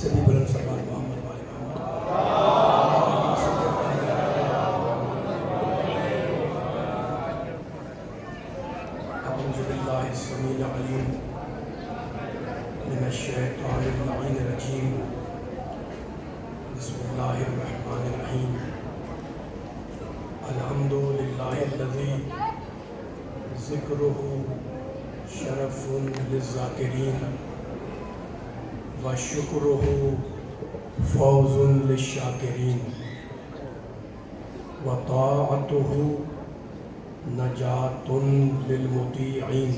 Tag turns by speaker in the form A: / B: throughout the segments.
A: سے بھی بلند سرکار محمد والے محمد. اعوذ باللہ السمیع العلیم من الشیطان اللعین الرجیم. بسم اللہ الرحمن الرحیم. الحمد للہ الذی ذکرہ شرف للذاکرین وشکرہ فوز للشاکرین وطاعتہ نجات للمطیعین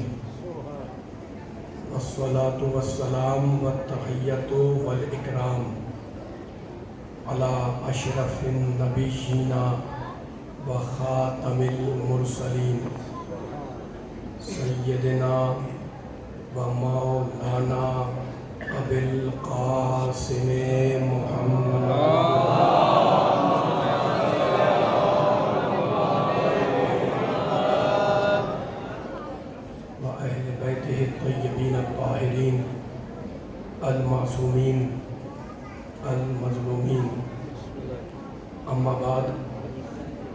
A: والصلاة والسلام والتحیۃ والاکرام علی اشرف النبیین وخاتم المرسلین سیدنا و مولانا ابی القاسم محمد و اہل بیتہ الطیبین الطاہرین المعصومین المظلومین. اما بعد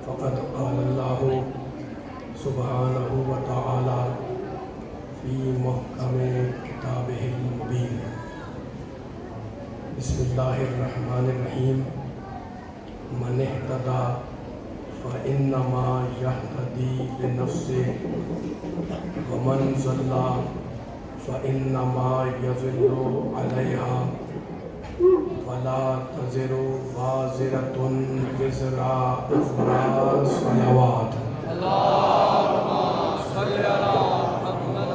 A: فقد قال اللہ سبحانہ وتعالی فی محکم کتابہ المبین. بسم اللہ الرحمن الرحیم. من اہتدی فإنما یہتدی لنفسہ ومن ضل فإنما یضل علیہا ولا تزر وازرۃ وزر اخری. صلوات.
B: اللهم صل على محمد.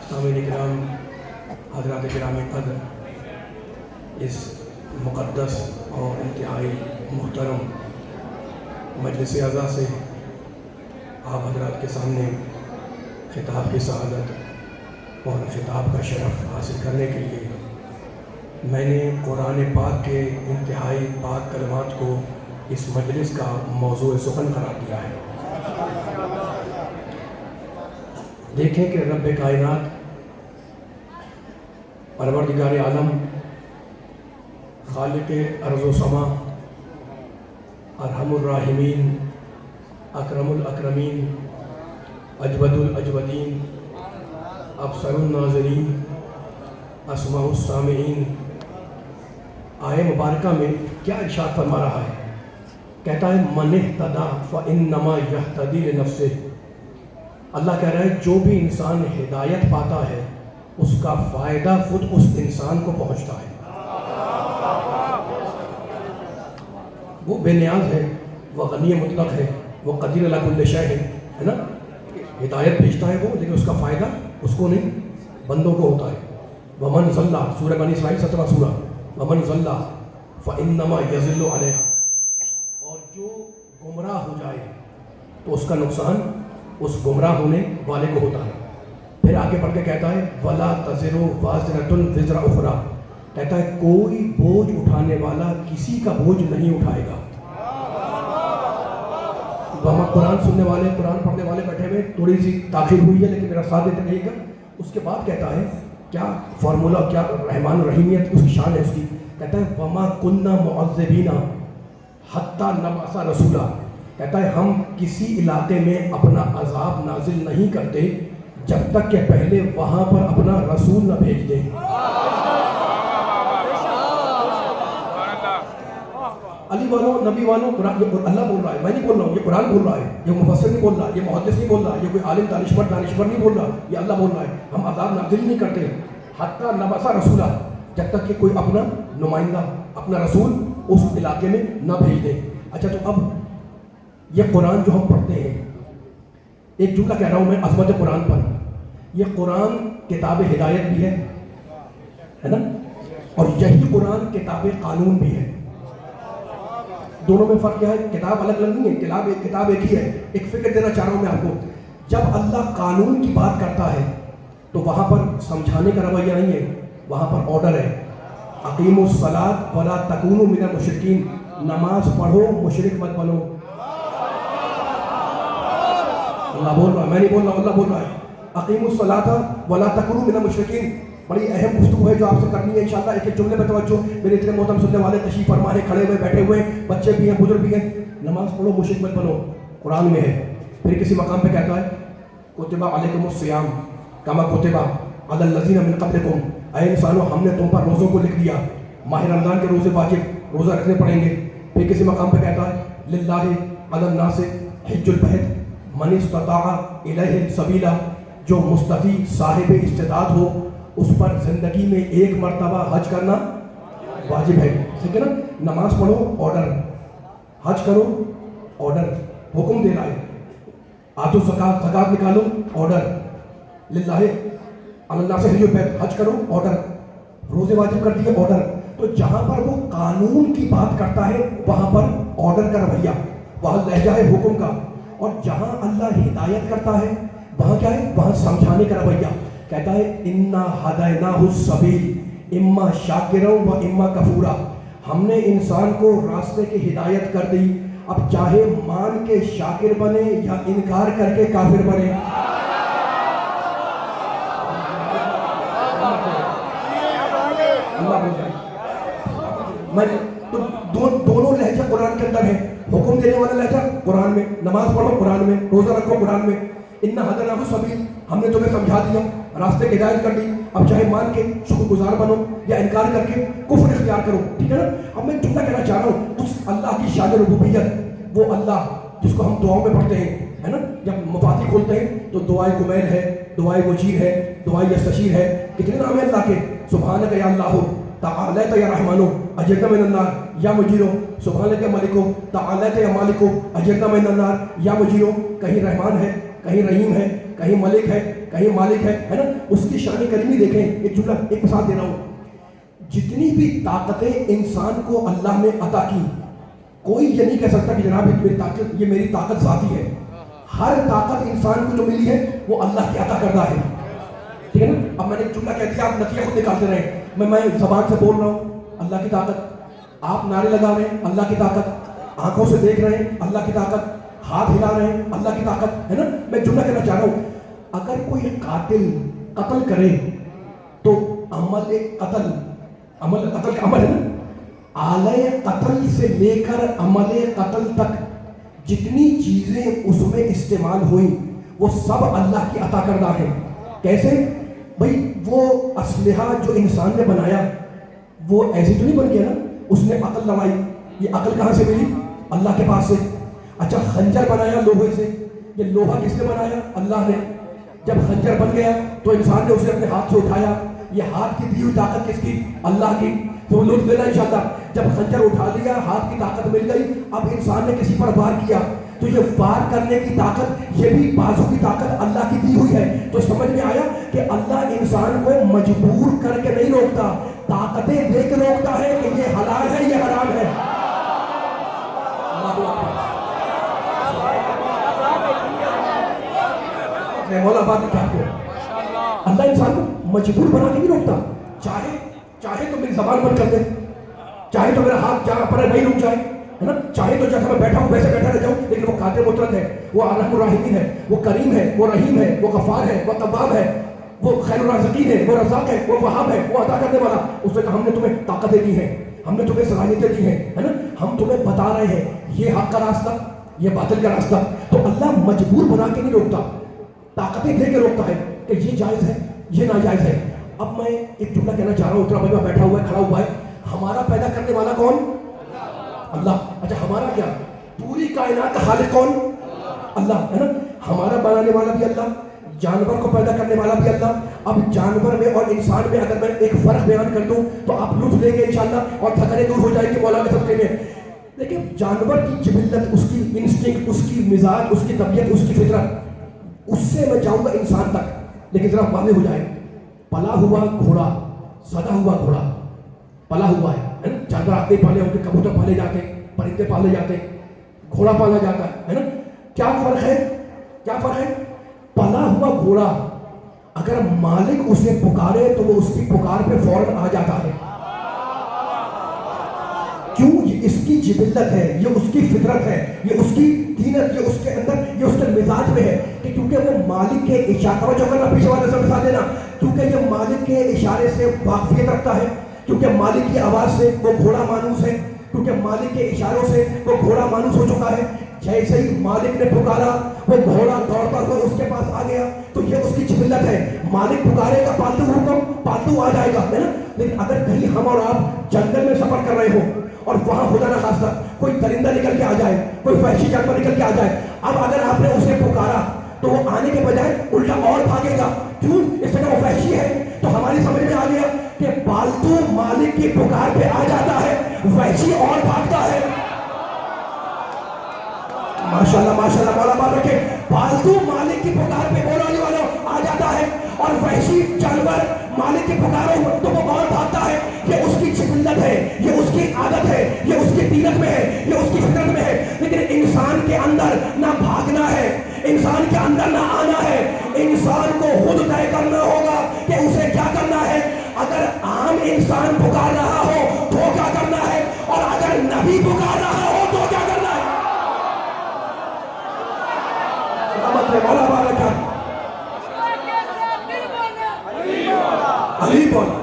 A: سامعین کرام، حضرات کرام قدر، اس مقدس اور انتہائی محترم مجلس اعزاز سے آپ حضرات کے سامنے خطاب کی سعادت اور خطاب کا شرف حاصل کرنے کے لیے میں نے قرآن پاک کے انتہائی پاک کلمات کو اس مجلس کا موضوع سخن قرار دیا ہے. دیکھیں کہ رب کائنات، پروردگار عالم، خالق ارض و سما، ارحم الراحمین، اکرم الاکرمین، اجود الاجودین، ابصر الناظرین، اسمع السامعین، آیہ مبارکہ میں کیا ارشاد فرما رہا ہے؟ کہتا ہے من اہتدی فانما یہتدی لنفسہ. اللہ کہہ رہا ہے جو بھی انسان ہدایت پاتا ہے اس کا فائدہ خود اس انسان کو پہنچتا ہے. وہ بے نیاز ہے، وہ غنی مطلق ہے، وہ قدیر علی کل شیء ہے نا. ہدایت بھیجتا ہے وہ، لیکن اس کا فائدہ اس کو نہیں، بندوں کو ہوتا ہے. ومن ضل، سورہ بنی اسرائیل 17 سورہ. ومن ضل فانما یضل علیہا. اور جو گمراہ ہو جائے تو اس کا نقصان اس گمراہ ہونے والے کو ہوتا ہے. پھر آگے پڑھ کے کہتا ہے وَلَا تَزِرُ وَازِرَةٌ وِزْرَ أُخْرَىٰ. کہتا ہے کوئی بوجھ اٹھانے والا کسی کا بوجھ نہیں اٹھائے گا. وہاں قرآن سننے والے، قرآن پڑھنے والے بیٹھے ہوئے، تھوڑی سی تاخیر ہوئی ہے لیکن میرا ساتھ دیتے رہیے گا. اس کے بعد کہتا ہے کیا فارمولہ، کیا رحمان الرحیمیت اس کی شان ہے اس کی. کہتا ہے وَمَا كُنَّا مُعَذِّبِينَ حَتَّىٰ نَبْعَثَ رَسُولًا. کہتا ہے ہم کسی علاقے میں اپنا عذاب نازل نہیں کرتے جب تک کہ پہلے وہاں پر اپنا رسول نہ بھیج دیں. ولی والوں نبی والوں قرآن یہ اللہ بول رہا ہے، میں نہیں بول رہا ہوں، یہ قرآن بول رہا ہے، یہ مفسر نہیں بول رہا، یہ محدث نہیں بول رہا، یہ کوئی عالم دانشور نہیں بول رہا، یہ اللہ بول رہا ہے. ہم عذاب نازل نہیں کرتے حتیٰ نبعث رسولا، جب تک کہ کوئی اپنا نمائندہ اپنا رسول اس علاقے میں نہ بھیج دے. اچھا تو اب یہ قرآن جو ہم پڑھتے ہیں، ایک جملہ کہہ رہا ہوں میں عظمت قرآن پر، یہ قرآن کتاب ہدایت بھی ہے نا، اور یہی قرآن کتاب قانون بھی ہے. دونوں میں فرق کیا ہے؟ کتاب الگ الگ نہیں ہے، کتاب ایک ہی ہے. ایک فکر دینا چاہ رہا ہوں میں آپ کو، جب اللہ قانون کی بات کرتا ہے تو وہاں پر سمجھانے کا رویہ نہیں ہے، وہاں پر آرڈر ہے. اقیموا الصلاۃ ولا تکونوا من المشرکین، نماز پڑھو مشرک مت بنو. اللہ بول رہا ہے، میں نہیں بول رہا، اللہ بول رہا ہے. اقیموا الصلاۃ ولا تکونوا من المشرکین. بڑی اہم گفتگو ہے جو آپ سے کرنی ہے انشاءاللہ. ایک ایک جملے پہ توجہ. میرے اتنے محترم سننے والے تشریف فرما ہیں، کھڑے ہوئے بیٹھے ہوئے، بچے بھی ہیں بزرگ بھی ہیں. نماز پڑھو مشرک مت بنو، قرآن میں ہے. پھر کسی مقام پہ کہتا ہے کتب علیکم الصیام کما کتب علی الذین من قبلکم، اے انسانوں ہم نے تم پر روزوں کو لکھ دیا، ماہ رمضان کے روزے واجب، روزہ رکھنے پڑیں گے. پھر کسی مقام پہ کہتا ہے للہ علی الناس حج البیت من استطاع الیہ سبیلا، جو مستطیع صاحب استطاعت ہو اس پر زندگی میں ایک مرتبہ حج کرنا واجب ہے. ٹھیک ہے نا. نماز پڑھو آرڈر، حج کرو آرڈر، حکم دے رہا ہے. آتو زکات نکالو آرڈر، للہ اللہ سے حج البیت، حج کرو آرڈر، روزے واجب کر دیے آرڈر. تو جہاں پر وہ قانون کی بات کرتا ہے وہاں پر آرڈر کا رویہ، وہاں لہجہ ہے حکم کا. اور جہاں اللہ ہدایت کرتا ہے وہاں کیا ہے؟ وہاں سمجھانے کا رویہ. کہتا ہے انا ہدیناہ السبیل اما شاکرا و اما کفورا، ہم نے انسان کو راستے کی ہدایت کر دی، اب چاہے مان کے شاکر بنے یا انکار کر کے کافر بنے. اللہ بول رہا ہے. میں دونوں لہجہ قرآن کے اندر ہے. حکم دینے والا لہجہ قرآن میں، نماز پڑھو قرآن میں، روزہ رکھو قرآن میں. انا ہدیناہ السبیل، ہم نے تمہیں سمجھا دیا، راستے کی ہدایت کر دی، اب چاہے مان کے شکر گزار بنو یا انکار کر کے کفر اختیار کرو. ٹھیک ہے نا. اب میں جملہ کہنا چاہ رہا ہوں، اس اللہ کی شان ربوبیت، وہ اللہ جس کو ہم دعاؤں میں پڑھتے ہیں ہے نا، جب مفاتیح کھولتے ہیں تو دعائے کمیل ہے، دعائے مجیر ہے، دعائے یستشیر ہے. کتنے نام ہیں اللہ کے؟ سبحانک یا اللہ، تعالیت یا رحمانو اجرنا من النار یا مجیرو، سبحانک یا مالکو، تعالیت یا مالکو اجرنا من النار یا مجیرو. کہیں رحمان ہے، کہیں رحیم ہے، کہیں ملک ہے، کہیں مالک ہے نا. اس کی شان کریمی دیکھیں. ایک جملہ ایک مثال دے رہا ہوں. جتنی بھی طاقتیں انسان کو اللہ نے عطا کی، کوئی یہ نہیں کہہ سکتا کہ جناب یہ میری طاقت ذاتی ہے. ہر طاقت انسان کو جو ملی ہے وہ اللہ کی عطا کردہ ہے. ٹھیک ہے نا. اب میں نے ایک جملہ کہہ دیا، آپ نتیجہ خود نکالتے رہیں. میں زبان سے بول رہا ہوں اللہ کی طاقت، آپ نعرے لگا رہے ہیں اللہ کی طاقت، آنکھوں سے دیکھ رہے ہیں اللہ کی طاقت، ہاتھ ہلا رہے ہیں اللہ کی طاقت ہے نا. میں جملہ کہنا چاہ رہا ہوں، اگر کوئی قاتل قتل کرے تو عمل قتل کا عمل ہے نا، آلے قتل سے لے کر عمل قتل تک جتنی چیزیں اس میں استعمال ہوئیں وہ سب اللہ کی عطا کردہ ہیں. کیسے بھائی؟ وہ اسلحہ جو انسان نے بنایا وہ ایسی تو نہیں بن گیا نا، اس نے عقل لڑائی. یہ عقل کہاں سے ملی؟ اللہ کے پاس سے. اچھا خنجر بنایا لوہے سے، یہ لوہا کس نے بنایا؟ اللہ نے. جب خنجر بن گیا تو انسان نے اسے اپنے ہاتھ سے اٹھایا، یہ ہاتھ کی دی ہوئی طاقت کس کی؟ اللہ کی. تو لطف لینا انشاءاللہ. جب خنجر اٹھا لیا، ہاتھ کی طاقت مل گئی، اب انسان نے کسی پر وار کیا تو یہ وار کرنے کی طاقت، یہ بھی بازو کی طاقت اللہ کی دی ہوئی ہے. تو سمجھ میں آیا کہ اللہ انسان کو مجبور کر کے نہیں روکتا، طاقتیں دے کے روکتا ہے کہ یہ حلال ہے یہ حرام ہے. مولا بات کیا کو اللہ انسان کو مجبور بنا کے نہیں روکتا. چاہے تو میری زبان بند کر دے، چاہے تو میرا ہاتھ جہاں پر ہے وہیں رک جائے ہے نا، چاہے تو جیسا میں بیٹھا ہوں ویسے بیٹھا رہ جاؤں، لیکن وہ قادر مطلق ہے، وہ ارحم الراحمین ہے، وہ کریم ہے، وہ رحیم ہے، وہ غفار ہے، وہ تواب ہے، وہ خیر الرازقین ہے، وہ رزاق ہے، وہ وہاب ہے، وہ عطا کرنے والا. اس نے کہا ہم نے تمہیں طاقتیں دی ہیں، ہم نے تمہیں صلاحیتیں دی ہیں ہے نا، ہم تمہیں بتا رہے ہیں یہ حق کا راستہ یہ باطل کا راستہ. تو اللہ مجبور بنا کے نہیں روکتا، طاقتیں دے کے روکتا ہے کہ یہ جائز ہے یہ ناجائز ہے. اب میں ایک جملہ کہنا چاہ رہا ہوں. اترا بھائی بیٹھا ہوا ہے، کھڑا ہوا ہے. ہمارا پیدا کرنے والا کون؟ اللہ. اچھا ہمارا کیا؟ پوری کائنات کا خالق کون؟ اللہ ہے نا. ہمارا بنانے والا بھی اللہ, جانور کو پیدا کرنے والا بھی اللہ. اب جانور میں اور انسان میں اگر میں ایک فرق بیان کر دوں تو آپ لطف لیں گے انشاءاللہ اور تھکنے دور ہو جائے گی مولانا سبقے میں. لیکن جانور کی جبلت, اس کی انسٹنکٹ, اس کی مزاج, اس کی طبیعت, اس کی فطرت, اس سے میں جاؤں گا انسان تک. لیکن ذرا واضح ہو جائے, پلا ہوا گھوڑا, سدا ہوا گھوڑا پلا ہوا ہے نا. جانور آپ نے پالے ہوں گے, کبوتر پالے جاتے ہیں, پرندے پالے جاتے ہیں, گھوڑا پالا جاتا ہے نا. کیا فرق ہے؟ کیا فرق ہے؟ پلا ہوا گھوڑا اگر مالک اسے پکارے تو وہ اس کی پکار پہ فوراً آ جاتا ہے. کیوں؟ یہ اس کی جبلت ہے, یہ اس کی فطرت ہے, یہ اس کی دینت, یہ اس کے اندر, یہ اس کے مزاج میں ہے کہ کیونکہ وہ مالک کے اشارے, توجہ کرنا پیچھے والے سے مثال دینا, کیونکہ یہ مالک کے اشارے سے واقفیت رکھتا ہے, کیونکہ مالک کی آواز سے وہ گھوڑا مانوس ہے, کیونکہ مالک کے اشاروں سے وہ گھوڑا مانوس ہو چکا ہے. جیسے ہی مالک نے پکارا وہ گھوڑا دوڑتا ہوا اس کے پاس آ گیا. تو یہ اس کی جبلت ہے, مالک پکارے گا پالتو حکم پالتو آ جائے گا ہے نا. لیکن اگر کہیں ہم اور آپ جنگل میں سفر کر رہے ہو اور وہاں خدا نہ خاصہ کوئی درندہ نکل کے آ جائے, کوئی وحشی جانور نکل کے آ جائے, اب اگر آپ نے اسے پکارا تو وہ آنے کے بجائے الٹا اور بھاگے گا. کیوں؟ اس لیے وہ وحشی ہے. تو ہماری سمجھ میں آ گیا کہ پالتو مالک کی پکار پہ آ جاتا ہے, وحشی اور بھاگتا ہے. ماشاءاللہ ماشاءاللہ مولا بات رکھے. پالتو مالک کی پکار پہ بولنے والوں آ جاتا ہے اور وحشی جانور مالک کی پکاروں تو وہ اور بھاگتا ہے. یہ اس کی جبلت ہے, یہ اس کی عادت ہے, یہ اس کی دینت میں ہے, یہ اس کی فطرت میں ہے. لیکن انسان کے اندر نہ بھاگنا ہے, انسان کے اندر نہ آنا ہے. انسان کو خود طے کرنا ہوگا کہ اسے کیا کرنا ہے. اگر عام انسان پکار رہا ہو تو کیا کرنا ہے, اور اگر نبی پکار رہا ہو تو کیا کرنا ہے. مولا بارک علی بولا.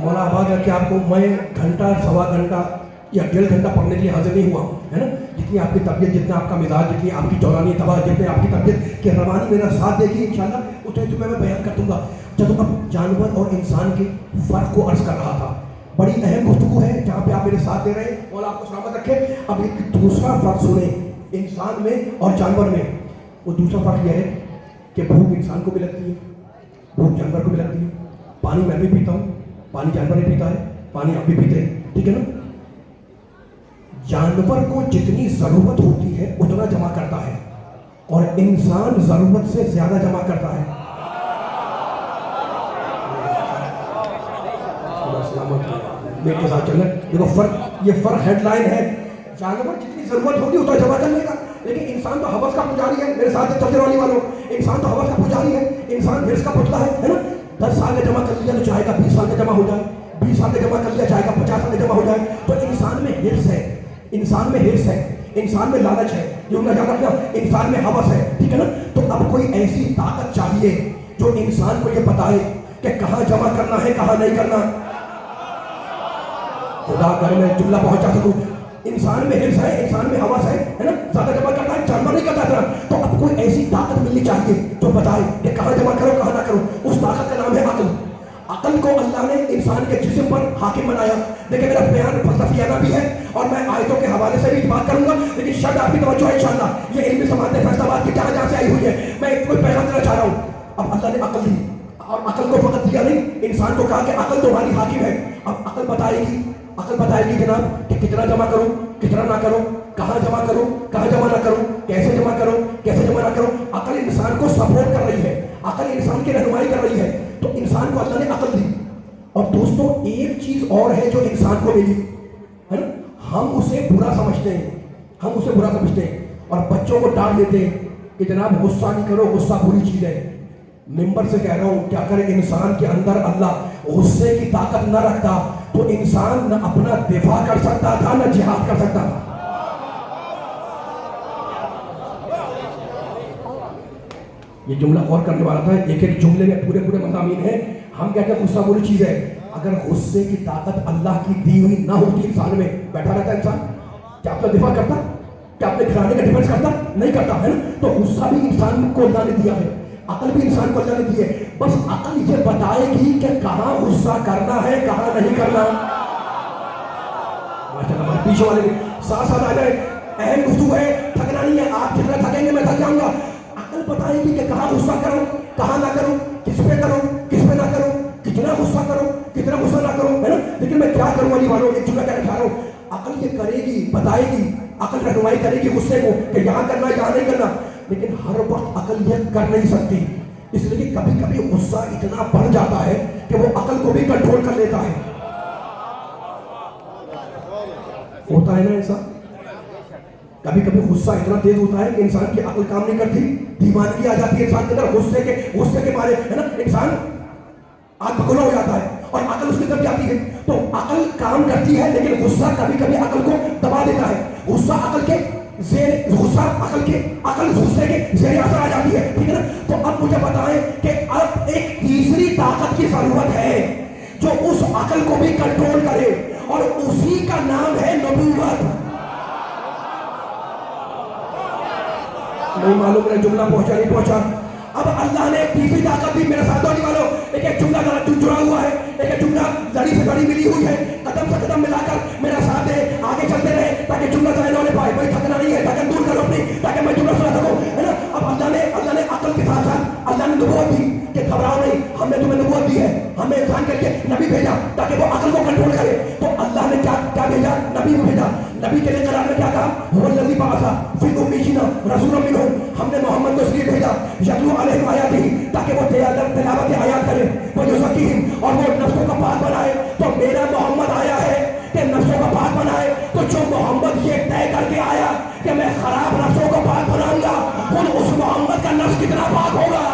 A: مولا آباد ہے کہ آپ کو میں گھنٹہ سوا گھنٹا یا 1.5 گھنٹہ پڑھنے کے لیے حاضر نہیں ہوا ہوں ہے نا. جتنی آپ کی طبیعت, جتنا آپ کا مزاج, جتنی آپ کی جورانی طبع, جتنے آپ کی طبیعت کی روانی میرا ساتھ دے گی انشاءاللہ اتنے تمہیں میں بیان کر دوں گا. جب اب جانور اور انسان کے فرق کو عرض کر رہا تھا, بڑی اہم گفتگو ہے جہاں پہ آپ میرے ساتھ دے رہے ہیں, مولا آپ کو سلامت رکھے. اب ایک دوسرا فرق سنیں انسان میں اور جانور میں. وہ دوسرا فرق یہ ہے کہ بھوک انسان کو بھی لگتی ہے, بھوک جانور کو بھی لگتی ہے. پانی میں بھی پیتا ہوں, پانی جانور نہیں پیتا ہے, پانی آپ بھی پیتے ہیں, ٹھیک ہے نا. جانور کو جتنی ضرورت ہوتی ہے اتنا جمع کرتا ہے اور انسان ضرورت سے زیادہ جمع کرتا ہے. میرے ساتھ چل رہے دیکھو فرق, یہ فرق ہیڈ لائن ہے. جانور جتنی ضرورت ہوگی اتنا جمع کر لے گا, لیکن انسان تو حوث کا پجاری ہے. میرے ساتھ چلتے والی والوں, انسان تو حوث کا پجاری ہے, انسان ہرس کا پتلا ہے نا. 10 سال کا جمع کر لیا تو چاہے گا 20 سال کا جمع ہو جائے, 20 سال کا جمع کر لیا چاہے گا 50 سال کا جمع ہو جائے. تو انسان میں ہرس ہے, انسان میں ہرس ہے, انسان میں لالچ ہے, جو نہ جانا انسان میں ہوس ہے, ٹھیک ہے نا. تو اب کوئی ایسی طاقت چاہیے جو انسان کو یہ بتائے کہ کہاں جمع کرنا ہے کہاں نہیں کرنا. خدا کرے میں جملہ پہنچا سکوں. انسان میں ہرس ہے, انسان میں ہوس ہے نا, زیادہ جمع کرنا ہے, جانور نہیں کرتا اتنا. تو اب کوئی ایسی طاقت ملنی چاہیے جو بتائے کہ کہاں جمع کرو کہاں نہ کرو. اس طاقت کا نام ہے عقل. عقل کو اللہ نے انسان کے جسم پر حاکم بنایا. دیکھیں میرا بیان فلسفیانہ بھی ہے اور میں آیتوں کے حوالے سے بھی بات کروں گا, لیکن شاید آپ کی توجہ ہے انشاءاللہ. یہ علمی سماعت فیصلہ بات کی جہاں جہاں سے آئی ہوئی ہے, میں کوئی پیغام دینا چاہ رہا ہوں. اب اللہ نے عقل دی, اور عقل کو فقط دیا نہیں، انسان کو کہا کہ عقل تمہاری حاکم ہے. اب عقل بتائے گی جناب کہ کتنا جمع کرو، کتنا نہ کرو، کہاں جمع کرو، کہاں جمع نہ کرو، کیسے جمع کرو، کیسے جمع نہ کرو. عقل انسان کو سپورٹ کر رہی ہے، عقل انسان کی رہنمائی کر رہی ہے. تو انسان کو اللہ نے عقل دی. اور دوستوں ایک چیز اور ہے جو انسان کو ملی ہے نا، ہم اسے برا سمجھتے ہیں اور بچوں کو ڈانٹ دیتے ہیں کہ جناب غصہ نہیں کرو، غصہ بری چیز ہے. ممبر سے کہہ رہا ہوں کہ اگر انسان کے اندر اللہ غصے کی طاقت نہ رکھتا تو انسان نہ اپنا دفاع کر سکتا تھا نہ جہاد کر سکتا تھا. یہ جملہ غور کرنے والا تھا. ایک جملے میں پورے مضامین ہیں. ہم کہتے ہیں غصہ بری چیز ہے. اگر غصے کی طاقت اللہ کی دی ہوئی نہ ہوتی انسان میں، بیٹھا رہتا انسان کیا اپنا دفاع کرتا؟ کیا اپنے گھرانے کا ڈیفینس کرتا؟ نہیں کرتا ہے نا. تو غصہ بھی انسان کو اللہ نے دیا ہے، عقل بھی انسان کو اللہ نے دی ہے. بس عقل یہ بتائے گی کہ کہاں غصہ کرنا ہے، کہاں نہیں کرنا. ماشاءاللہ پیچھے والے ساتھ آ جائے. اہم گفتگو ہے، تھکنا نہیں ہے. آپ جتنا تھکیں گے میں تھک جاؤں گا. عقل بتائے گی کہ کہاں غصہ کرو، کہاں نہ کرو، کس پہ کرو، کس پہ نہ کرو، کتنا غصہ کرو، کتنا غصہ نہ کرو، ہے نا. لیکن میں کیا کروں والی والوں، ایک جملہ کہنا چاہ رہا ہوں. عقل یہ کرے گی، بتائے گی، عقل رہنمائی کرے گی غصے کو کہ یہاں کرنا یہاں نہیں کرنا. لیکن ہر وقت عقل یہ کر نہیں سکتی، اس لیے کہ کبھی کبھی غصہ اتنا بڑھ جاتا ہے کہ وہ عقل کو بھی کنٹرول کر لیتا ہے. ہوتا ہے نا ایسا؟ کبھی کبھی غصہ اتنا تیز ہوتا ہے کہ انسان کی عقل کام نہیں کرتی، دیوانگی آ جاتی ہے انسان کے اندر. غصے کے مارے ہے نا انسان آگ بگولا ہو جاتا ہے اور عقل اس کی طرف جاتی ہے. تو عقل کام کرتی ہے لیکن غصہ کبھی کبھی عقل کو دبا دیتا ہے. غصہ عقل کے زیر اثر آ جاتی ہے. ٹھیک ہے نا. تو اب مجھے بتائیں کہ اب ایک تیسری طاقت کی ضرورت ہے جو اس عقل کو بھی کنٹرول کرے اور اسی کا نام ہے نبوت. نہیں معلوم میرا جملہ پہنچا نہیں پہنچا. اب اللہ نے ایک تیسری طاقت دی. میرے ساتھ ہونے والوں ایک جملہ جڑا ہوا ہے، ایک جملہ لڑی سے لڑی ملی ہوئی ہے. قدم سے قدم ملا کر میرا ساتھ دے، آگے چلتے رہے تاکہ جملہ ضائع نہ ہونے پائے. بھائی تھکنا نہیں ہے، تھکن دور کرو اپنی تاکہ میں جملہ سنا سکوں، ہے نا. اب اللہ نے عقل کے ساتھ ساتھ اللہ نے نبوت دی کہ گھبراؤ نہیں، ہم نے تمہیں نبوت دی ہے. ہمیں انسان کر کے نبی بھیجا تاکہ وہ عقل کو کنٹرول کرے. تو اللہ نے کیا بھیجا؟ نبی کو بھیجا. نبی کے لیے قرآن میں کیا کہا؟ هو الذی بعث فی امیین رسولا منھم. ہم نے محمد کو اس لیے بھیجا یتلو علیہم آیاتہ تاکہ وہ تلاوت آیات کرے، ویزکیہم اور وہ نفسوں کا پاک بنائے. تو میرا محمد آیا ہے کہ نفسوں کا پاک بنائے. تو جو محمد یہ طے کر کے آیا کہ میں خراب نفسوں کو پاک بناؤں گا، خود اس محمد کا نفس کتنا پاک ہوگا.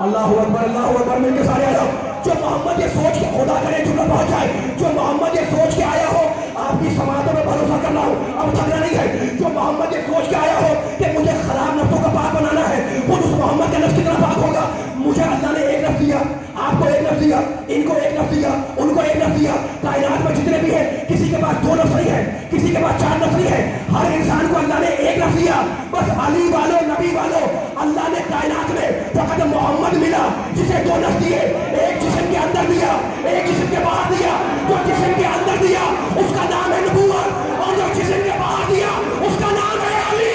A: اللہ اکبر، اللہ اکبر. مل کے سارے آ جاؤ. جو محمد یہ سوچ کے خدا کرے جملہ پہنچ جائے، جو محمد یہ سوچ کے آیا ہو، آپ کی سماعتوں میں بھروسہ کر رہا ہوں، اب تھکنا نہیں ہے. جو محمد یہ سوچ کے آیا ہو کہ مجھے خراب نفسوں کا پاک بنانا ہے، خود اس محمد کا نفس کتنا پاک ہوگا. مجھے اللہ نے ایک نفس دیا، آپ کو ایک نفس دیا، ان کو ایک نفس دیا، ان کو ایک نفس دیا. کائنات میں جتنے بھی ہیں کسی کے پاس 2 نفس نہیں ہے، کسی کے پاس 4 نفس نہیں ہے. ہر انسان کو اللہ نے ایک نفس دیا. بس علی والوں، نبی والوں، اللہ نے کائنات میں فقط محمد ملا جسے 2 نفس دیے. ایک جسم کے اندر دیا، ایک جسم کے باہر دیا. جو جسم کے اندر دیا اس کا نام ہے نبوت، اور جو جسم کے باہر دیا اس کا نام ہے علی.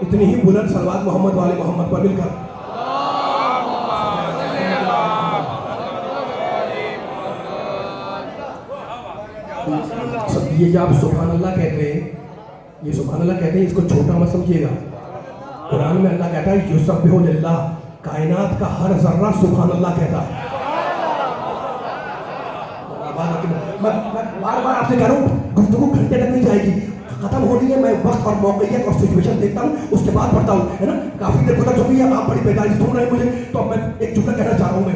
A: اتنی ہی بلند صلوات محمد والے محمد پر مل کر. یہ جو آپ سبحان اللہ کہتے ہیں، یہ سبحان اللہ کہتے ہیں، اس کو چھوٹا مت سمجھیے گا. قرآن میں اللہ کہتا ہے یسبح للہ، کائنات کا ہر ذرہ سبحان اللہ کہتا ہے. میں بار بار آپ سے کہہ رہا ہوں گفتگو گھنٹے تک نہیں جائے گی، ختم ہونی ہے. میں وقت اور موقعیت اور سچویشن دیکھتا ہوں، اس کے بعد پڑھتا ہوں، ہے نا. کافی دیر گزر چکی ہے، آپ بڑی بیداری سن رہے ہیں مجھے. تو اب میں ایک جملہ کہنا چاہ رہا ہوں. میں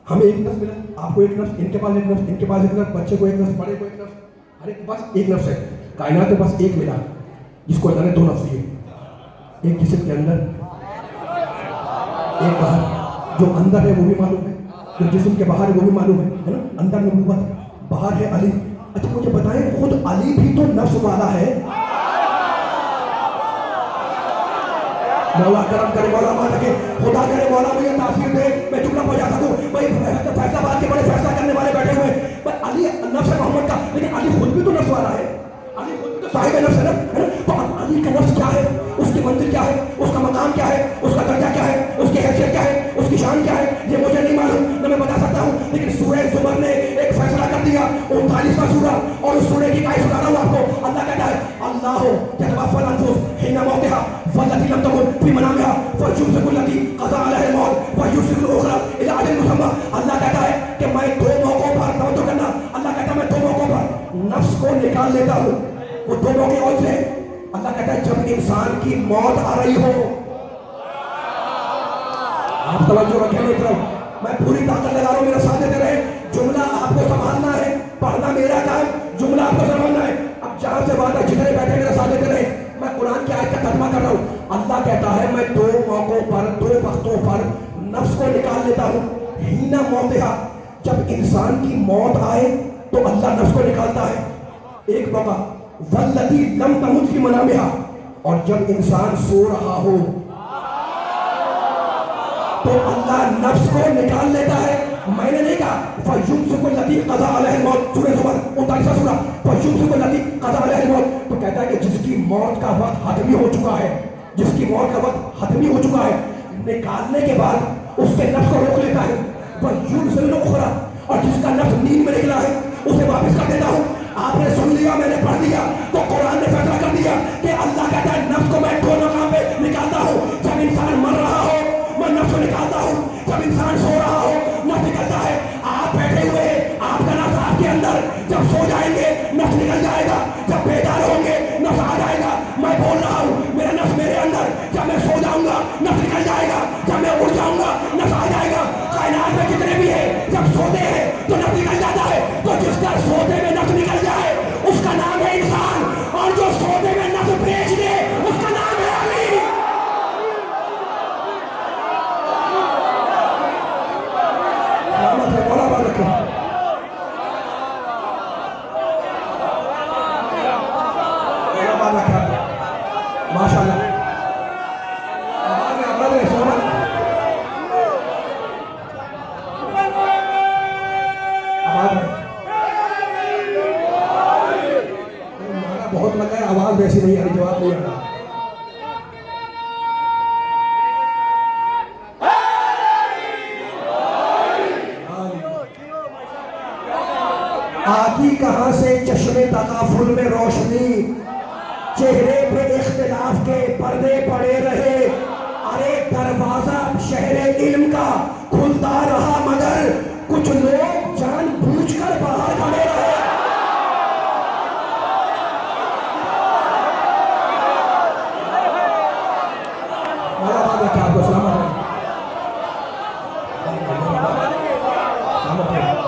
A: ہمیں ایک نفس ملا، آپ کو ایک نفس، ان کے پاس ایک نفس، ان کے پاس ایک نفس، بچے کو ایک نفس، بڑے کو ایک نفس، ہر ایک کے پاس ایک نفس ہے. کائنات میں بس ایک ملا جس کو اللہ نے 2 نفس دیے. ایک جسم کے اندر، ایک باہر. جو اندر ہے وہ بھی معلوم ہے, جو جسم کے باہر ہے وہ بھی معلوم ہے نا. اندر نبوت, باہر ہے علی. اچھا مجھے بتائیں, خود علی بھی تو نفس والا ہے. مولا کرم کرے, مولا مان رکھے, خدا کرے مولا مجھے تاثیر دے, میں جملہ پہنچا سکوں. بھائی فیصلہ باد کے بڑے فیصلہ کرنے والے بیٹھے ہوئے, پر علی نفس محمد کا, لیکن علی خود بھی تو نفس والا ہے. علی خود بھی تو صاحب نفس ہے نا. تو علی کا نفس کیا ہے, اس کی منزل کیا ہے, اس کا مقام کیا ہے, اس کا درجہ کیا ہے, اس کی حیثیت کیا ہے, اس کی شان کیا ہے, یہ مجھے نہیں معلوم, نہ میں بتا سکتا ہوں. لیکن سورہ زمر نے ایک فیصلہ کر دیا, 39واں سورہ, اور اس سورہ کی آیت سنا رہا ہوں آپ کو. اللہ کہتا ہے اللہ یتوفی الانفس حین موتها والتي لم تكن في منامها فيمسك التي قضى عليها الموت ويرسل الاخرى الى اجل مسمى. اللہ کہتا ہے کہ میں دو موقعوں پر, توجہ کرنا, اللہ کہتا ہے میں دو موقعوں پر نفس کو نکال لیتا ہوں. وہ دو موقع کون سے؟ اللہ کہتا ہے جب انسان کی موت آ رہی ہو. آپ توجہ رکھیں میری طرف, میں پوری طاقت لگا رہا ہوں, میرا ساتھ دیتے رہے. جملہ آپ کو سنبھالنا ہے, پڑھنا میرا کام, جملہ آپ کو سنبھالنا ہے. اب جہاں سے بات ہے, جتنے بیٹھے میرا ساتھ دیتے رہے, میں قرآن کی آیت کا ترجمہ کر رہا ہوں. اللہ کہتا ہے میں دو موقعوں پر, دو وقتوں پر نفس کو نکال لیتا ہوں. ہینا موتہا, جب انسان کی موت آئے تو اللہ نفس کو نکالتا ہے, ایک موقع. واللتی لم تمت فی منامہا, اور جب انسان سو رہا ہو تو اللہ نفس کو نکال لیتا ہے. میں نے نہیں کہا فَيُمْسِكُ الَّتِي قَضَىٰ عَلَيْهَا الْمَوْتَ, سورہ زمر 39واں سورہ, فَيُمْسِكُ الَّتِي قَضَىٰ عَلَيْهَا الْمَوْتَ. تو کہتا ہے کہ جس کی موت کا وقت حتمی ہو چکا ہے, جس کی موت کا وقت حتمی ہو چکا ہے, نکالنے کے بعد اس کے نفس کو روک لیتا ہے. وَيُرْسِلُ الْأُخْرَىٰ, اور جس کا نفس نیند میں نکلا ہے اسے واپس کر دیتا ہوں. آپ نے سن لیا, میں نے پڑھ دیا, تو قرآن نے فیصلہ کر دیا کہ اللہ کہتا ہے نفس کو میں دو مقام پہ نکالتا ہوں. جب انسان مر رہا ہو میں نفس کو نکالتا ہوں, جب انسان سو رہا ہو نفس نکلتا ہے. آپ بیٹھے ہوئے ہیں, آپ کا نفس آپ کے اندر, جب سو جائیں گے نفس نکل جائے گا, جب بیدار ہوں گے نفس آ جائے گا. میں بول رہا ہوں میرا نفس میرے اندر, جب میں سو جاؤں گا نفس نکل جائے گا, جب میں اٹھ جاؤں گا نفس آ جائے گا. کائنات میں جتنے بھی ہیں جب سوتے ہیں تو نفس نکل جاتا ہے. تو جس کا سوتے میں نفس نکل جائے اس کا نام ہے انسان, اور جو سوتے میں نفس بیچ دے اس کا نام ہے علی. ماشاء اللہ. بہت لگا ہے, آواز ویسی نہیں آ رہی, جواب نہیں آ رہا. آتی کہاں سے چشمے تغافل میں روشنی, چہرے پہ اختلاف کے پردے پڑے رہے. ارے دروازہ شہر علم کا کھلتا رہا مگر کچھ لوگ جان بوجھ کر باہر کھڑے رہے.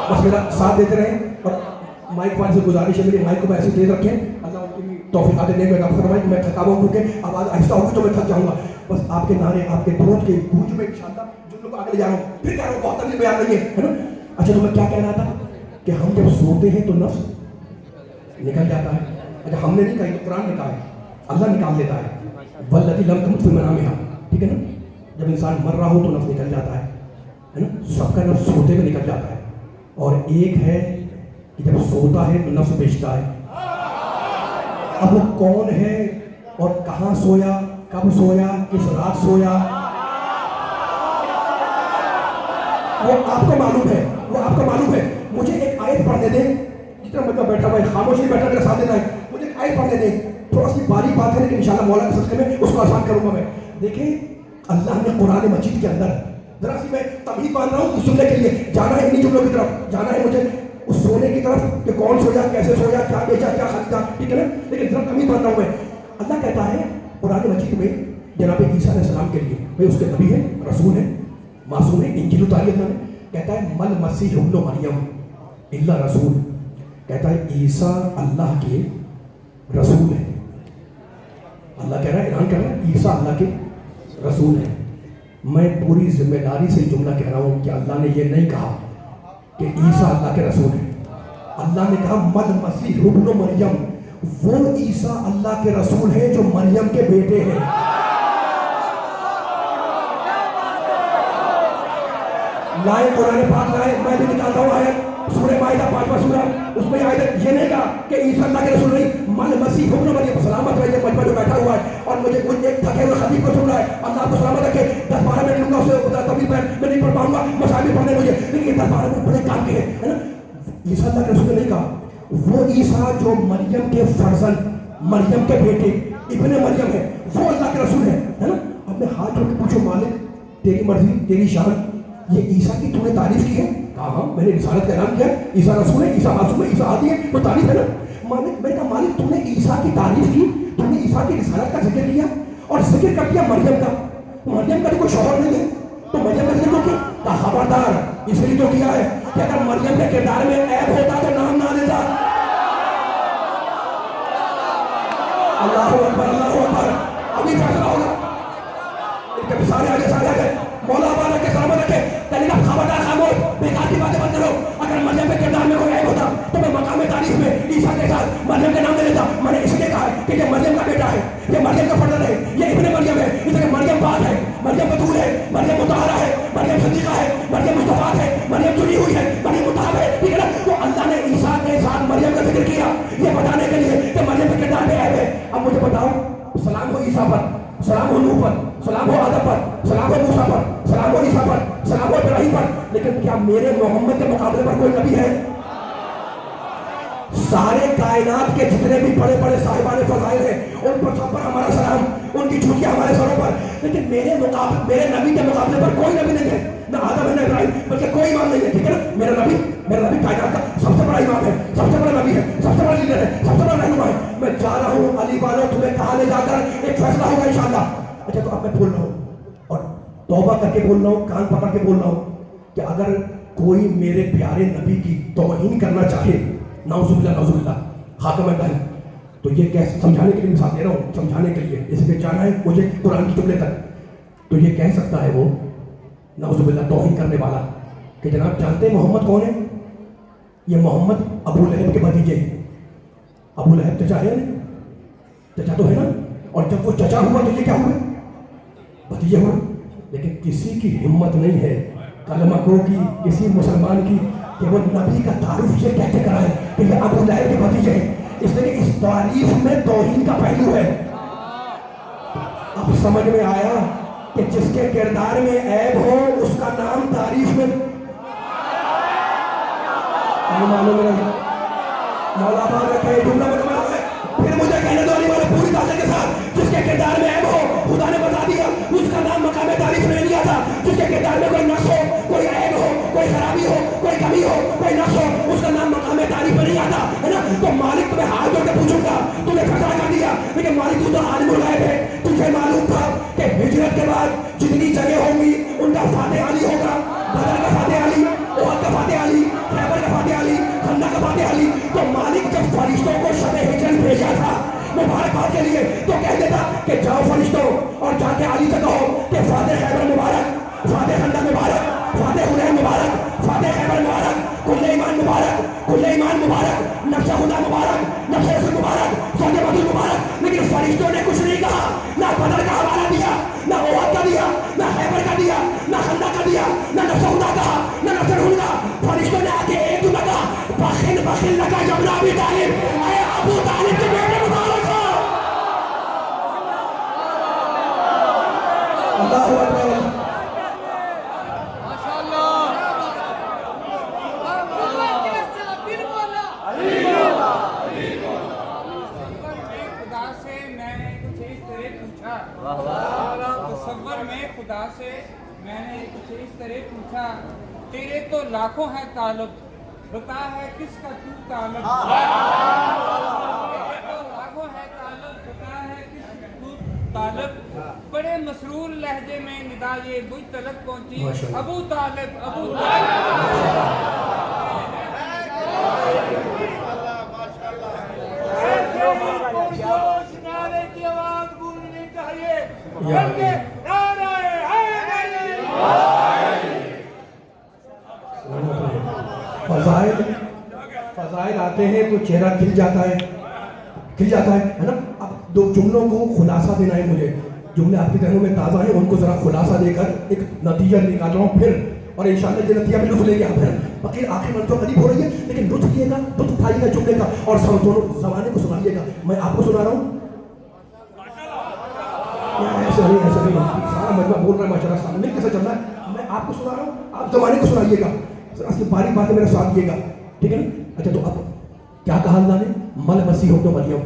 A: بس میرا ساتھ دیتے رہیں, اور مائک والے سے گزارش ہے میری, مائک کو ایسے تیز رکھیں. اللہ ان کی توفیقات دے گا. فرمائیں میں تھکا ہوا ہوں کیونکہ آواز آہستہ ہوگی تو میں تھک جاؤں گا. بس آپ کے نعرے, آپ کے دھوت کے گونج میں انشاءاللہ جملوں کو آگے لے جا رہا ہوں. پھر کہہ رہا ہوں بہت تکلیف بیان نہیں ہے نا. اچھا تو میں کیا کہہ رہا تھا کہ ہم جب سوتے ہیں تو نفس نکل جاتا ہے. اچھا ہم نے نہیں کہا, تو قرآن نے کہا ہے, اللہ نکال دیتا ہے. واللتی لم تمت فی منامہا, ٹھیک ہے نا. جب انسان مر رہا ہو تو نفس نکل جاتا ہے نا. سب کا نفس سوتے میں نکل جاتا ہے. اور ایک ہے کہ جب سوتا ہے تو نفس بیچتا ہے. اب وہ کون ہے اور کہاں سویا, کب سویا, کس رات سویا, وہ آپ کو معلوم ہے, وہ آپ کو معلوم ہے. مجھے ایک آیت پڑھنے دیں, جتنا مطلب بیٹھا ہوا ہے خاموشی بیٹھا میرے ساتھ دینا ہے. مجھے ایک آیت پڑھنے دیں, تھوڑا سی باریک بات ہے لیکن انشاءاللہ مولا کے صدقے میں اس کو آسان کروں گا. میں دیکھیں اللہ نے قرآن مجید کے اندر, ذرا سی میں تمہید باندھ رہا ہوں اس جملے کے لیے, جانا ہے انہی جملوں کی طرف, جانا ہے مجھے اس سونے کی طرف کہ کون سویا, کیسے سویا, کیا بیچا, کیا خریدا, ٹھیک ہے نا. لیکن ذرا تمہید باندھ رہا ہوں میں. اللہ کہتا ہے قرآن مجید میں جناب عیسیٰ علیہ السلام کے لیے, بھائی اس کے نبی ہے, رسول ہے, معصوم ہے, انجیل اتاری اللہ نے, کہتا ہے مل مسیح ابن مریم الا رسول, کہتا ہے عیسیٰ اللہ کے رسول ہے. اللہ کہہ رہا ہے, اعلان کر رہا ہے عیسیٰ اللہ کے رسول ہے. میں پوری ذمہ داری سے جملہ کہہ رہا ہوں کہ اللہ نے یہ نہیں کہا کہ عیسیٰ اللہ کے رسول ہیں. اللہ نے کہا مل مسیح ابن مریم، وہ عیسیٰ اللہ کے رسول ہیں جو مریم کے بیٹے ہیں. لائے قرآن پاک لائے، میں بھی نکالتا ہوں آیت سورہ مائدہ 5واں سورہ، اس میں آیت یہ نہیں کہا کہ عیسیٰ اللہ کے رسول نہیں، مل مسیح ابن مریم. سلامت رہیے مجمع جو بیٹھا ہوا ہے اور مجھے کچھ ایک تھکے ہوئے خطیب کو سن رہا ہے، اللہ کو سلامت رکھے. 10-12 منٹ لوں گا، اسے طویل میں نہیں پڑھ پاؤں گا، مسائل پڑھنے مجھے، لیکن یہ 10-12 منٹ بڑے کام کے ہیں نا. عیسیٰ اللہ کے رسول نے نہیں کہا، وہ عیسیٰ جو مریم کے فرزند، مریم کے بیٹے ابن مریم ہے، وہ اللہ کے رسول ہے نا. اپنے ہاتھ جوڑ کے پوچھو مالک تیری مرضی تیری شان، یہ عیسیٰ کی تو نے تعریف کی ہے؟ کہا ہاں میں نے رسالت کا اعلان کیا، عیسیٰ رسول ہے، عیسیٰ معصوم ہے، عیسیٰ ہادی ہے، تو تعریف ہے نا. مالک، میں نے کہا مالک تو نے عیسیٰ کی تعریف کی، تو نے عیسیٰ کی رسالت کا ذکر کیا اور ذکر کر دیا مریم کا. مریم کا تو کوئی شوہر نہیں ہے، تو مریم کا ذکر کیوں کیا؟ کہا خبردار، اس لیے تو کیا ہے کہ اگر مریم کے کردار میں عیب ہوتا تو نام نہ لیتا. اللہ اکبر، اللہ اکبر. ابھی فیصلہ ہوگا. سارے آگے مولا بالا کے سلامت رکھے. یعنی کہ خبردار خاموش، بیکار کی باتیں بند کرو. اگر مریم کے کردار میں کوئی عیب ہوتا تو میں مقام تعریف میں عیسیٰ کے ساتھ مریم کے نام لے لیتا. میں نے اس لیے کہا کہ یہ مریم کا بیٹا ہے، یہ مریم کا فرزند ہے، یہ ابن مریم ہے. اس لیے مریم پاک ہے، مریم بطول ہے، مریم مطہرہ ہے، مریم صدیقہ ہے، مریم مصطفیٰ ہے، مریم چنی ہوئی ہے، مریم مطہر ہے. ٹھیک ہے نا. تو اللہ نے عیسیٰ کے ساتھ مریم کا ذکر کیا یہ بتانے کے لیے کہ مریم کے کردار میں عیب ہے. اب مجھے بتاؤ، سلام ہو عیسیٰ پر، سلام ہو نوح پر، سلام ہو آدم پر، سلام ہو موسیٰ پر، سلام ہو عیسیٰ پر، سلام ہو ابراہیم پر، لیکن کیا میرے محمد کے مقابلے پر کوئی نبی ہے؟ سارے کائنات کے جتنے بھی بڑے بڑے صاحبان فضائل ہیں ان پر سب پر ہمارا سلام، ان کی چھوٹیاں ہمارے سروں پر. لیکن میرے نبی کے مقابلے پر کوئی نبی نہیں ہے، نہ آدم ہے نہ ابراہیم، بلکہ کوئی امام نہیں ہے. ٹھیک ہے نا. میرا نبی کائنات کا سب سے بڑا امام ہے، سب سے بڑا نبی ہے، سب سے بڑا لیڈر ہے، سب سے بڑا رہنما ہے. میں جا رہا ہوں علی والوں، تمہیں کہاں لے جا کر ایک فیصلہ ہوگا انشاءاللہ. اچھا تو اب میں بول رہا ہوں اور توبہ کر کے بول رہا ہوں، کان پکڑ کے بول رہا ہوں کہ اگر کوئی میرے پیارے نبی کی توہین کرنا چاہے، نعوذ باللہ خاتم الانبیاء، تو یہ کیسے سمجھانے کے لیے مثال دے رہا ہوں، سمجھانے کے لیے، اس لیے جانا ہے مجھے قرآن کی جملے تک. تو یہ کہہ سکتا ہے وہ نعوذ باللہ توہین کرنے والا کہ جناب جانتے ہیں محمد کون ہے؟ یہ محمد ابو لہب کے بھتیجے ہیں. ابو لہب چچا ہے نا، چچا تو ہے نا. اور جب وہ چچا ہوا تو یہ کیا ہوا؟ بھتیجے ہوا. لیکن کسی کی ہمت نہیں ہے کلمہ گو کی، کسی مسلمان کی، کہ وہ نبی کا تعارف یہ کہتے کرائے کہ یہ ابو لہب کے بھتیجے ہیں. اس لیے اس تعریف میں توہین کا پہلو ہے. اب سمجھ میں آیا کہ جس کے کردار میں عیب ہو اس کا نام تعریف میں مولا بالا رکھے. جملہ بنا ہے پھر مجھے کہنے دو علی والے پوری طاقت کے ساتھ، جس کے کردار میں عیب ہو خدا نے بتا دیا اس کا نام مقام تعریف نہیں لیا تھا. جس کے کردار میں کوئی نقص ہو، کوئی عیب ہو، کوئی خرابی ہو، کوئی کمی ہو، کوئی نقص ہو، اس کا نام مقام تعریف میں نہیں آتا ہے نا. تو مالک تمہیں ہاتھ جوڑ کے پوچھوں گا، تم نے فیصلہ کر دیا، لیکن مالک تو عالم الغیب ہے. تجھے معلوم تھا کہ ہجرت کے بعد جتنی جگہ ہوں گی ان کا فاتح علی ہوگا. بدر کا فاتح علی، احد کا فاتح علی، خیبر کا فاتح علی، خندق کا فاتح علی. تو مالک جب فرشتوں کو شب ہجرت بھیجا تھا مبارکباد کے لیے تو کہہ دیتا کہ جاؤ فرشتوں اور جا کے علی سے کہو کہ فاتح خیبر مبارک، فاتح خندق مبارک، فاتح حنین مبارک، فاتح خیبر مبارک، کل ایمان مبارک، کل ایمان مبارک، نفس خدا مبارک، نفس رسول مبارک، سواد بدر مبارک. لیکن فرشتوں نے کچھ نہیں کہا، نہ بدر کا حوالہ دیا، نہ احد کا دیا، نہ خیبر کا دیا، نہ خندق کا دیا، نہ نفس خدا کہا، نہ نفس رسول کہا. فرشتوں نے آ کے ایک جملہ کہا، بخل بخل لگا جبنا ابی طالب، اے ابو طالب کے بیٹے مبارک ہو. اللہ اکبر.
C: تصور میں خدا سے میں نے کچھ اس طرح پوچھا، تیرے تو لاکھوں ہے طالب، بتا ہے کس کا تو طالب. لاکھوں ہے طالب، بتا ہے کس کا تو طالب. بڑے مسرور لہجے میں ندا یہ مجھ تلک پہنچی، ابو طالب، ابو طالب. کی آواز گونجنی چاہیے.
A: فضائل آتے ہیں تو چہرہ کھل جاتا ہے نا. اب دو جملوں کو خلاصہ دینا ہے مجھے. جملے آپ کے ذہنوں میں تازہ ہیں, ان کو ذرا خلاصہ دے کر ایک نتیجہ نکال رہا ہوں پھر, اور انشاءاللہ یہ نتیجہ بھی لطف لے گے آپ. بقیر آخر منتوں قریب ہو رہی ہے, لیکن لطف لیے گا, لطف اٹھائیے گا جملے کا, اور سب دونوں زمانے کو سنائیے گا. میں آپ کو سنا رہا ہوں, ایسا نہیں سارا مجمع بول رہا ہے ماشاء اللہ, سامنے کیسا چل رہا ہے. میں آپ کو سنا رہا ہوں, آپ زمانے کو سنائیے گا, اصل باری بات ہے, میرا ساتھ دیے گا, ٹھیک ہے نا. اچھا, تو اب کیا کہا اللہ نے, مل مسیح ابن مریم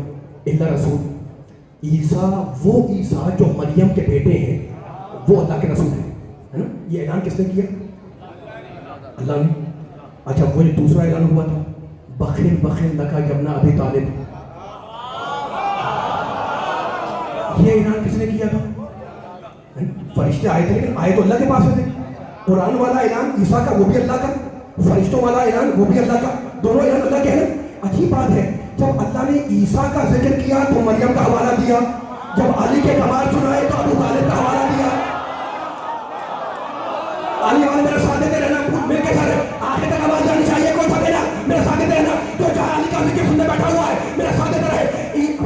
A: الا رسول. عیسیٰ, وہ عیسیٰ جو مریم کے بیٹے ہیں, وہ اللہ کے رسول ہیں, ہے نا. یہ اعلان کس نے کیا, اللہ نے. اچھا, وہ جو دوسرا اعلان ہوا تھا, بخیر بخیر لکا یبنا ابی طالب, یہ اعلان کس نے کیا تھا, فرشتے آئے تھے, لیکن آئے تو اللہ کے پاس تھے. قرآن والا اعلان عیسیٰ کا وہ بھی اللہ کا, فرشتوں والا اعلان وہ بھی اللہ کا, دونوں اعلان اللہ کے ہیں. عجیب بات ہے, جب اللہ نے عیسیٰ کا ذکر کیا تو مریم کا حوالہ دیا, جب علی کے کمال سنائے تو ابو طالب کا حوالہ دیا. علی والے میرے ساتھ دیتے رہنا, میرے کے ساتھ آخر تک آواز جانی چاہیے, کوئی ساتھ دینا, میرے ساتھ دیتے رہنا. جو جہاں علی کا ذکر سننے بیٹھا ہوا ہے, میرے ساتھ دیتے رہے.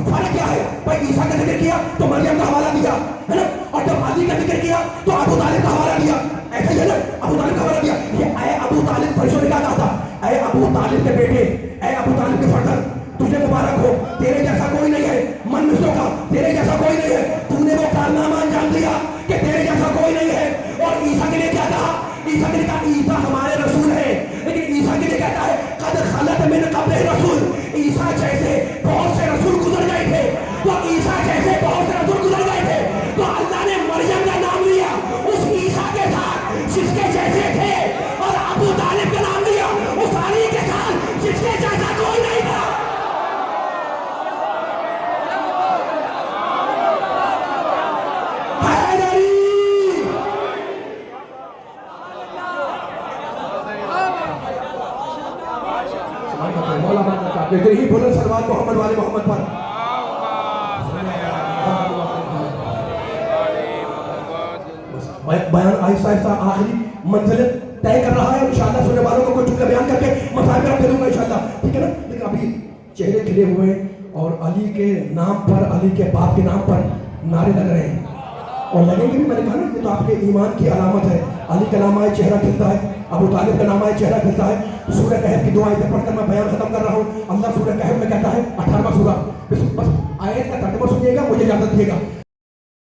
A: فرق کیا ہے بھائی, عیسیٰ کا ذکر کیا تو مریم کا حوالہ دیا, ہے نا, اور جب علی کا ذکر کیا تو ابو طالب کا حوالہ دیا. ایسا ہی ہے نا, ابو طالب کا حوالہ دیا. یہ اے ابو طالب, فرشتوں نے کہا تھا, اے ابو طالب کے بیٹے, اے ابو طالب کے فرزند, تجھے مبارک ہو, تیرے جیسا کوئی نہیں ہے, من مسلوں کا تیرے جیسا کوئی نہیں ہے. تو نے وہ کارنامہ انجام دیا کہ تیرے جیسا کوئی نہیں ہے. اور عیسیٰ کے لیے کیا کہا, عیسیٰ کے لیے کہا عیسیٰ ہمارے رسول ہیں, لیکن عیسیٰ کے لیے کہتا ہے قد خلت من قبل رسول. عیسیٰ جیسے بہت سے رسول گزر گئے تھے, تو عیسیٰ جیسے بہت سے رسول گزر گئے تھے, تو اللہ نے مریم کا نام لیا اس عیسیٰ کے ساتھ جس کے جیسے تھے, اور ابو طالب کا نام لیا اس علی کے ساتھ جس کے جیسا کوئی نہیں تھا. ہی بولن سلوات محمد والے محمد پر. بیان آہستہ آہستہ آخری منزل طے کر رہا ہے, انشاءاللہ سننے والوں کو کچھ بیان کر کے مسائل پہ رکھ دوں گا انشاءاللہ, ٹھیک ہے نا. لیکن ابھی چہرے کھلے ہوئے ہیں, اور علی کے نام پر, علی کے باپ کے نام پر نعرے لگ رہے ہیں, اور لگیں گے بھی. میں نے کہا نا, یہ تو آپ کے ایمان کی علامت ہے. علی کا نام آئے چہرہ کھلتا ہے, ابو طالب کا نام آئے چہرہ کھلتا ہے. سورہ کہف کی 2 آیتیں پڑھ کر میں بیان ختم کر رہا ہوں. اللہ سورہ کہف میں کہتا ہے, 18واں سورہ, بس آیت کا ترجمہ سنیے گا, مجھے اجازت دیے گا.